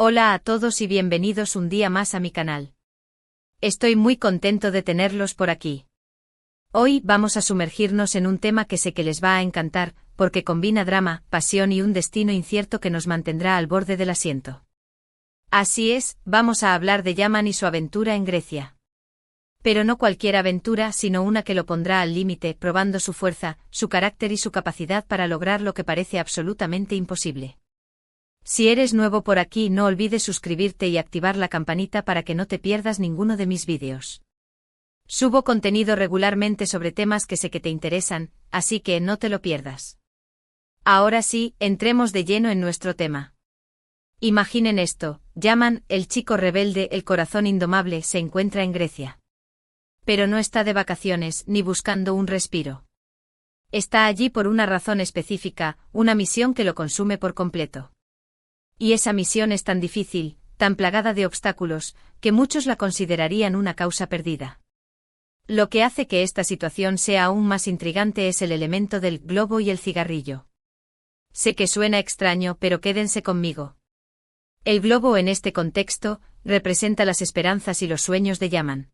Hola a todos y bienvenidos un día más a mi canal. Estoy muy contento de tenerlos por aquí. Hoy vamos a sumergirnos en un tema que sé que les va a encantar, porque combina drama, pasión y un destino incierto que nos mantendrá al borde del asiento. Así es, vamos a hablar de Yaman y su aventura en Grecia. Pero no cualquier aventura, sino una que lo pondrá al límite, probando su fuerza, su carácter y su capacidad para lograr lo que parece absolutamente imposible. Si eres nuevo por aquí, no olvides suscribirte y activar la campanita para que no te pierdas ninguno de mis vídeos. Subo contenido regularmente sobre temas que sé que te interesan, así que no te lo pierdas. Ahora sí, entremos de lleno en nuestro tema. Imaginen esto: Yaman, el chico rebelde, el corazón indomable, se encuentra en Grecia. Pero no está de vacaciones ni buscando un respiro. Está allí por una razón específica, una misión que lo consume por completo. Y esa misión es tan difícil, tan plagada de obstáculos, que muchos la considerarían una causa perdida. Lo que hace que esta situación sea aún más intrigante es el elemento del globo y el cigarrillo. Sé que suena extraño, pero quédense conmigo. El globo en este contexto representa las esperanzas y los sueños de Yaman.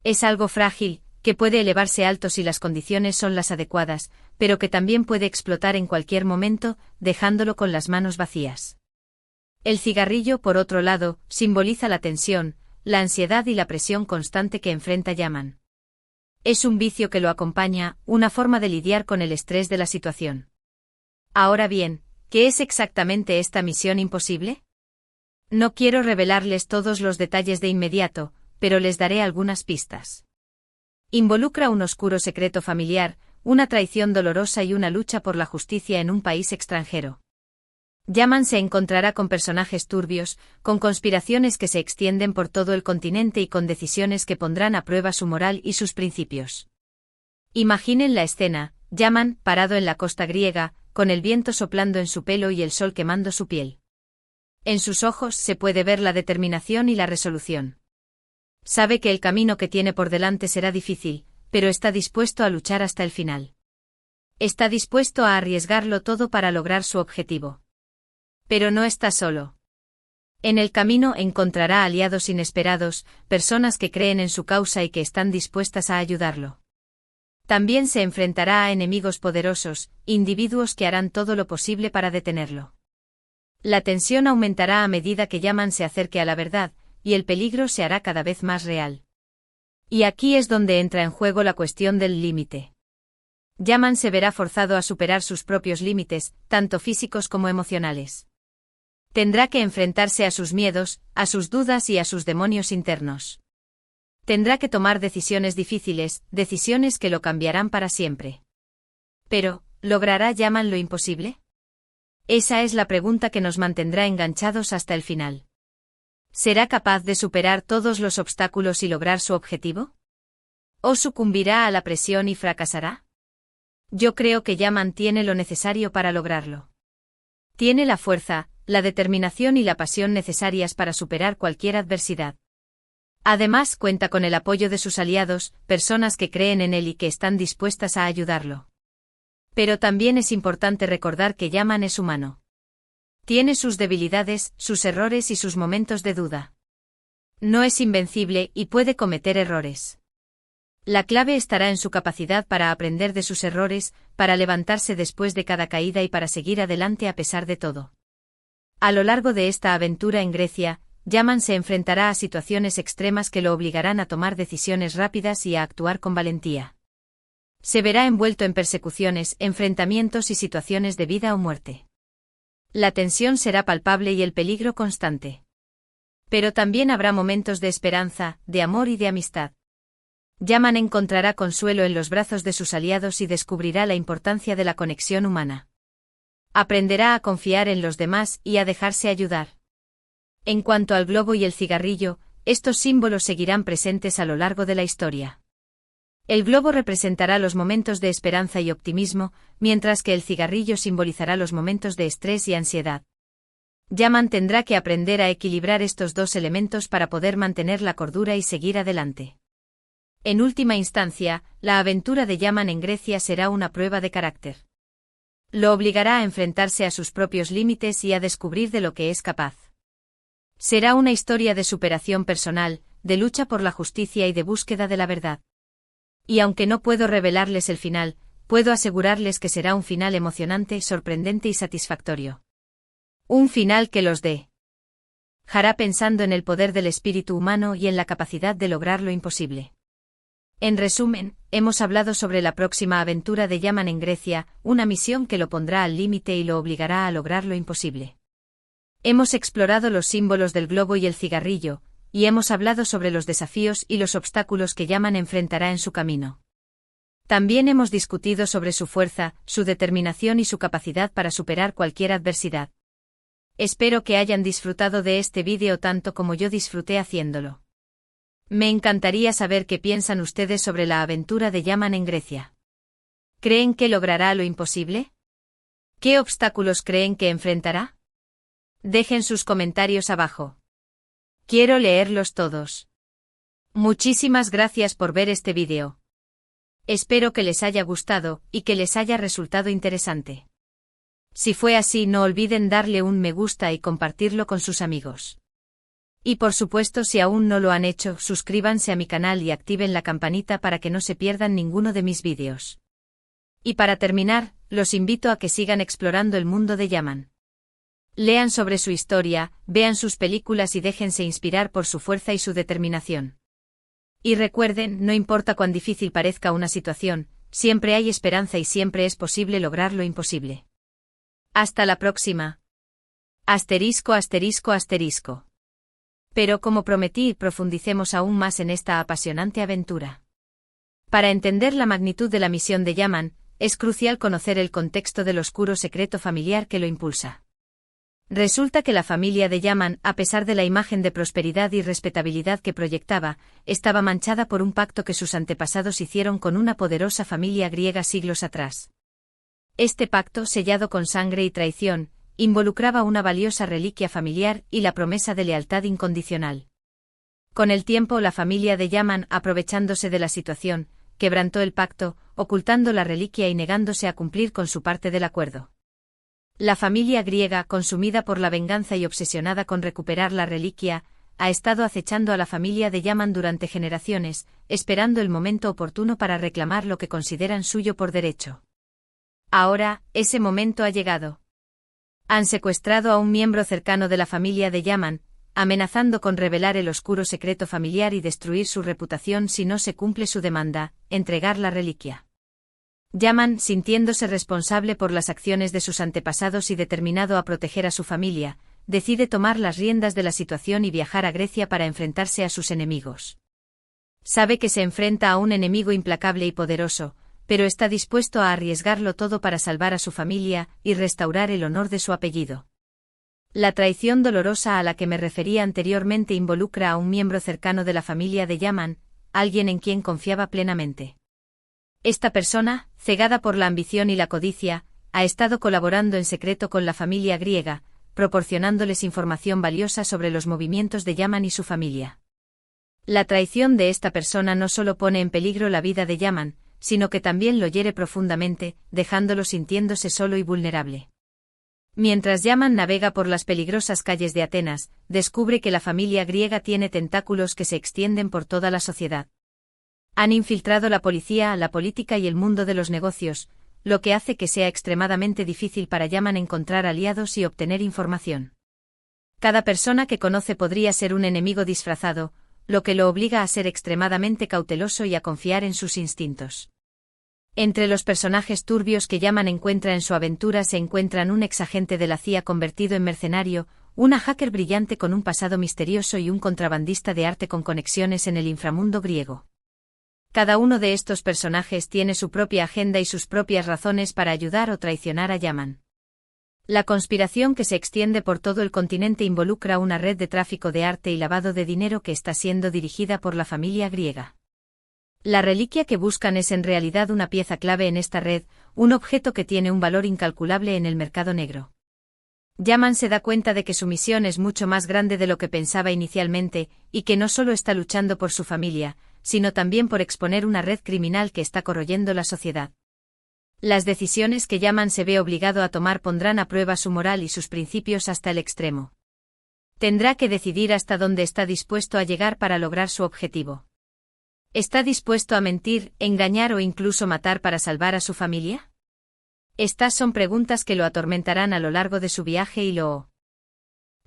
Es algo frágil, que puede elevarse alto si las condiciones son las adecuadas, pero que también puede explotar en cualquier momento, dejándolo con las manos vacías. El cigarrillo, por otro lado, simboliza la tensión, la ansiedad y la presión constante que enfrenta Yaman. Es un vicio que lo acompaña, una forma de lidiar con el estrés de la situación. Ahora bien, ¿qué es exactamente esta misión imposible? No quiero revelarles todos los detalles de inmediato, pero les daré algunas pistas. Involucra un oscuro secreto familiar, una traición dolorosa y una lucha por la justicia en un país extranjero. Yaman se encontrará con personajes turbios, con conspiraciones que se extienden por todo el continente y con decisiones que pondrán a prueba su moral y sus principios. Imaginen la escena: Yaman, parado en la costa griega, con el viento soplando en su pelo y el sol quemando su piel. En sus ojos se puede ver la determinación y la resolución. Sabe que el camino que tiene por delante será difícil, pero está dispuesto a luchar hasta el final. Está dispuesto a arriesgarlo todo para lograr su objetivo. Pero no está solo. En el camino encontrará aliados inesperados, personas que creen en su causa y que están dispuestas a ayudarlo. También se enfrentará a enemigos poderosos, individuos que harán todo lo posible para detenerlo. La tensión aumentará a medida que Yaman se acerque a la verdad, y el peligro se hará cada vez más real. Y aquí es donde entra en juego la cuestión del límite. Yaman se verá forzado a superar sus propios límites, tanto físicos como emocionales. Tendrá que enfrentarse a sus miedos, a sus dudas y a sus demonios internos. Tendrá que tomar decisiones difíciles, decisiones que lo cambiarán para siempre. Pero, ¿logrará Yaman lo imposible? Esa es la pregunta que nos mantendrá enganchados hasta el final. ¿Será capaz de superar todos los obstáculos y lograr su objetivo? ¿O sucumbirá a la presión y fracasará? Yo creo que Yaman tiene lo necesario para lograrlo. Tiene la fuerza, la determinación y la pasión necesarias para superar cualquier adversidad. Además, cuenta con el apoyo de sus aliados, personas que creen en él y que están dispuestas a ayudarlo. Pero también es importante recordar que Yaman es humano. Tiene sus debilidades, sus errores y sus momentos de duda. No es invencible y puede cometer errores. La clave estará en su capacidad para aprender de sus errores, para levantarse después de cada caída y para seguir adelante a pesar de todo. A lo largo de esta aventura en Grecia, Yaman se enfrentará a situaciones extremas que lo obligarán a tomar decisiones rápidas y a actuar con valentía. Se verá envuelto en persecuciones, enfrentamientos y situaciones de vida o muerte. La tensión será palpable y el peligro constante. Pero también habrá momentos de esperanza, de amor y de amistad. Yaman encontrará consuelo en los brazos de sus aliados y descubrirá la importancia de la conexión humana. Aprenderá a confiar en los demás y a dejarse ayudar. En cuanto al globo y el cigarrillo, estos símbolos seguirán presentes a lo largo de la historia. El globo representará los momentos de esperanza y optimismo, mientras que el cigarrillo simbolizará los momentos de estrés y ansiedad. Yaman tendrá que aprender a equilibrar estos dos elementos para poder mantener la cordura y seguir adelante. En última instancia, la aventura de Yaman en Grecia será una prueba de carácter. Lo obligará a enfrentarse a sus propios límites y a descubrir de lo que es capaz. Será una historia de superación personal, de lucha por la justicia y de búsqueda de la verdad. Y aunque no puedo revelarles el final, puedo asegurarles que será un final emocionante, sorprendente y satisfactorio. Un final que los dejará pensando en el poder del espíritu humano y en la capacidad de lograr lo imposible. En resumen, hemos hablado sobre la próxima aventura de Yaman en Grecia, una misión que lo pondrá al límite y lo obligará a lograr lo imposible. Hemos explorado los símbolos del globo y el cigarrillo, y hemos hablado sobre los desafíos y los obstáculos que Yaman enfrentará en su camino. También hemos discutido sobre su fuerza, su determinación y su capacidad para superar cualquier adversidad. Espero que hayan disfrutado de este vídeo tanto como yo disfruté haciéndolo. Me encantaría saber qué piensan ustedes sobre la aventura de Yaman en Grecia. ¿Creen que logrará lo imposible? ¿Qué obstáculos creen que enfrentará? Dejen sus comentarios abajo. Quiero leerlos todos. Muchísimas gracias por ver este vídeo. Espero que les haya gustado y que les haya resultado interesante. Si fue así, no olviden darle un me gusta y compartirlo con sus amigos. Y por supuesto, si aún no lo han hecho, suscríbanse a mi canal y activen la campanita para que no se pierdan ninguno de mis vídeos. Y para terminar, los invito a que sigan explorando el mundo de Yaman. Lean sobre su historia, vean sus películas y déjense inspirar por su fuerza y su determinación. Y recuerden, no importa cuán difícil parezca una situación, siempre hay esperanza y siempre es posible lograr lo imposible. Hasta la próxima. Asterisco, asterisco, asterisco. Pero como prometí, profundicemos aún más en esta apasionante aventura. Para entender la magnitud de la misión de Yaman, es crucial conocer el contexto del oscuro secreto familiar que lo impulsa. Resulta que la familia de Yaman, a pesar de la imagen de prosperidad y respetabilidad que proyectaba, estaba manchada por un pacto que sus antepasados hicieron con una poderosa familia griega siglos atrás. Este pacto, sellado con sangre y traición, involucraba una valiosa reliquia familiar y la promesa de lealtad incondicional. Con el tiempo, la familia de Yaman, aprovechándose de la situación, quebrantó el pacto, ocultando la reliquia y negándose a cumplir con su parte del acuerdo. La familia griega, consumida por la venganza y obsesionada con recuperar la reliquia, ha estado acechando a la familia de Yaman durante generaciones, esperando el momento oportuno para reclamar lo que consideran suyo por derecho. Ahora, ese momento ha llegado. Han secuestrado a un miembro cercano de la familia de Yaman, amenazando con revelar el oscuro secreto familiar y destruir su reputación si no se cumple su demanda, entregar la reliquia. Yaman, sintiéndose responsable por las acciones de sus antepasados y determinado a proteger a su familia, decide tomar las riendas de la situación y viajar a Grecia para enfrentarse a sus enemigos. Sabe que se enfrenta a un enemigo implacable y poderoso, pero está dispuesto a arriesgarlo todo para salvar a su familia y restaurar el honor de su apellido. La traición dolorosa a la que me refería anteriormente involucra a un miembro cercano de la familia de Yaman, alguien en quien confiaba plenamente. Esta persona, cegada por la ambición y la codicia, ha estado colaborando en secreto con la familia griega, proporcionándoles información valiosa sobre los movimientos de Yaman y su familia. La traición de esta persona no solo pone en peligro la vida de Yaman, sino que también lo hiere profundamente, dejándolo sintiéndose solo y vulnerable. Mientras Yaman navega por las peligrosas calles de Atenas, descubre que la familia griega tiene tentáculos que se extienden por toda la sociedad. Han infiltrado la policía, la política y el mundo de los negocios, lo que hace que sea extremadamente difícil para Yaman encontrar aliados y obtener información. Cada persona que conoce podría ser un enemigo disfrazado, lo que lo obliga a ser extremadamente cauteloso y a confiar en sus instintos. Entre los personajes turbios que Yaman encuentra en su aventura se encuentran un exagente de la CIA convertido en mercenario, una hacker brillante con un pasado misterioso y un contrabandista de arte con conexiones en el inframundo griego. Cada uno de estos personajes tiene su propia agenda y sus propias razones para ayudar o traicionar a Yaman. La conspiración que se extiende por todo el continente involucra una red de tráfico de arte y lavado de dinero que está siendo dirigida por la familia griega. La reliquia que buscan es en realidad una pieza clave en esta red, un objeto que tiene un valor incalculable en el mercado negro. Yaman se da cuenta de que su misión es mucho más grande de lo que pensaba inicialmente, y que no solo está luchando por su familia, sino también por exponer una red criminal que está corroyendo la sociedad. Las decisiones que Yaman se ve obligado a tomar pondrán a prueba su moral y sus principios hasta el extremo. Tendrá que decidir hasta dónde está dispuesto a llegar para lograr su objetivo. ¿Está dispuesto a mentir, engañar o incluso matar para salvar a su familia? Estas son preguntas que lo atormentarán a lo largo de su viaje y lo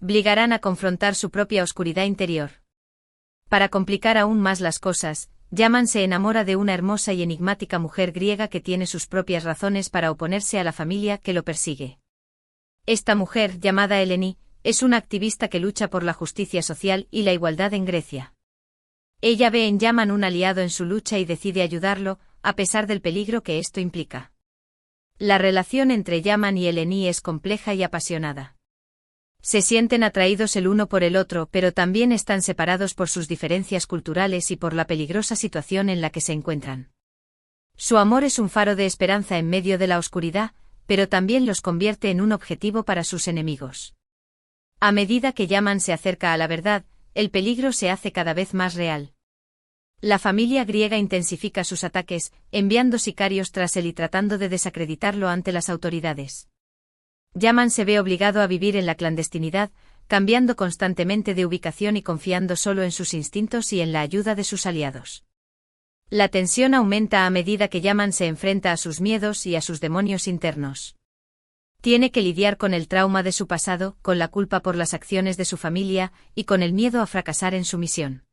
obligarán a confrontar su propia oscuridad interior. Para complicar aún más las cosas, Yaman se enamora de una hermosa y enigmática mujer griega que tiene sus propias razones para oponerse a la familia que lo persigue. Esta mujer, llamada Eleni, es una activista que lucha por la justicia social y la igualdad en Grecia. Ella ve en Yaman un aliado en su lucha y decide ayudarlo, a pesar del peligro que esto implica. La relación entre Yaman y Eleni es compleja y apasionada. Se sienten atraídos el uno por el otro, pero también están separados por sus diferencias culturales y por la peligrosa situación en la que se encuentran. Su amor es un faro de esperanza en medio de la oscuridad, pero también los convierte en un objetivo para sus enemigos. A medida que Yaman se acerca a la verdad, el peligro se hace cada vez más real. La familia griega intensifica sus ataques, enviando sicarios tras él y tratando de desacreditarlo ante las autoridades. Yaman se ve obligado a vivir en la clandestinidad, cambiando constantemente de ubicación y confiando solo en sus instintos y en la ayuda de sus aliados. La tensión aumenta a medida que Yaman se enfrenta a sus miedos y a sus demonios internos. Tiene que lidiar con el trauma de su pasado, con la culpa por las acciones de su familia y con el miedo a fracasar en su misión.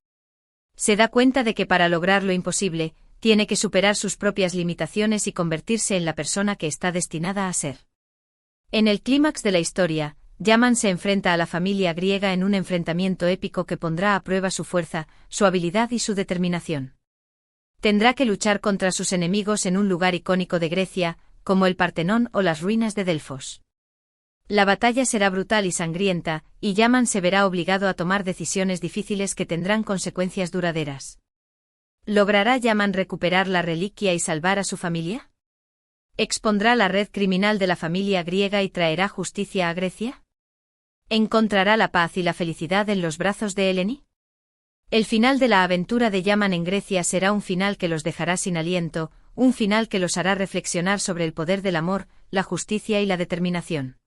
Se da cuenta de que para lograr lo imposible, tiene que superar sus propias limitaciones y convertirse en la persona que está destinada a ser. En el clímax de la historia, Yaman se enfrenta a la familia griega en un enfrentamiento épico que pondrá a prueba su fuerza, su habilidad y su determinación. Tendrá que luchar contra sus enemigos en un lugar icónico de Grecia, como el Partenón o las ruinas de Delfos. La batalla será brutal y sangrienta, y Yaman se verá obligado a tomar decisiones difíciles que tendrán consecuencias duraderas. ¿Logrará Yaman recuperar la reliquia y salvar a su familia? ¿Expondrá la red criminal de la familia griega y traerá justicia a Grecia? ¿Encontrará la paz y la felicidad en los brazos de Eleni? El final de la aventura de Yaman en Grecia será un final que los dejará sin aliento, un final que los hará reflexionar sobre el poder del amor, la justicia y la determinación.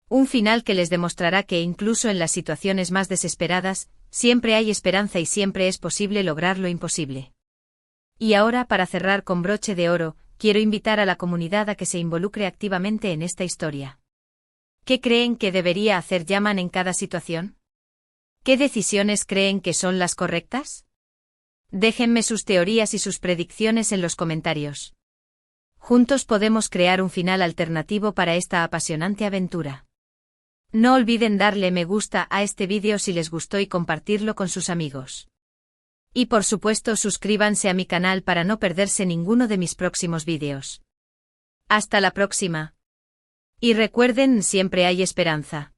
Un final que les demostrará que incluso en las situaciones más desesperadas, siempre hay esperanza y siempre es posible lograr lo imposible. Y ahora, para cerrar con broche de oro, quiero invitar a la comunidad a que se involucre activamente en esta historia. ¿Qué creen que debería hacer Yaman en cada situación? ¿Qué decisiones creen que son las correctas? Déjenme sus teorías y sus predicciones en los comentarios. Juntos podemos crear un final alternativo para esta apasionante aventura. No olviden darle me gusta a este vídeo si les gustó y compartirlo con sus amigos. Y por supuesto suscríbanse a mi canal para no perderse ninguno de mis próximos vídeos. Hasta la próxima. Y recuerden, siempre hay esperanza.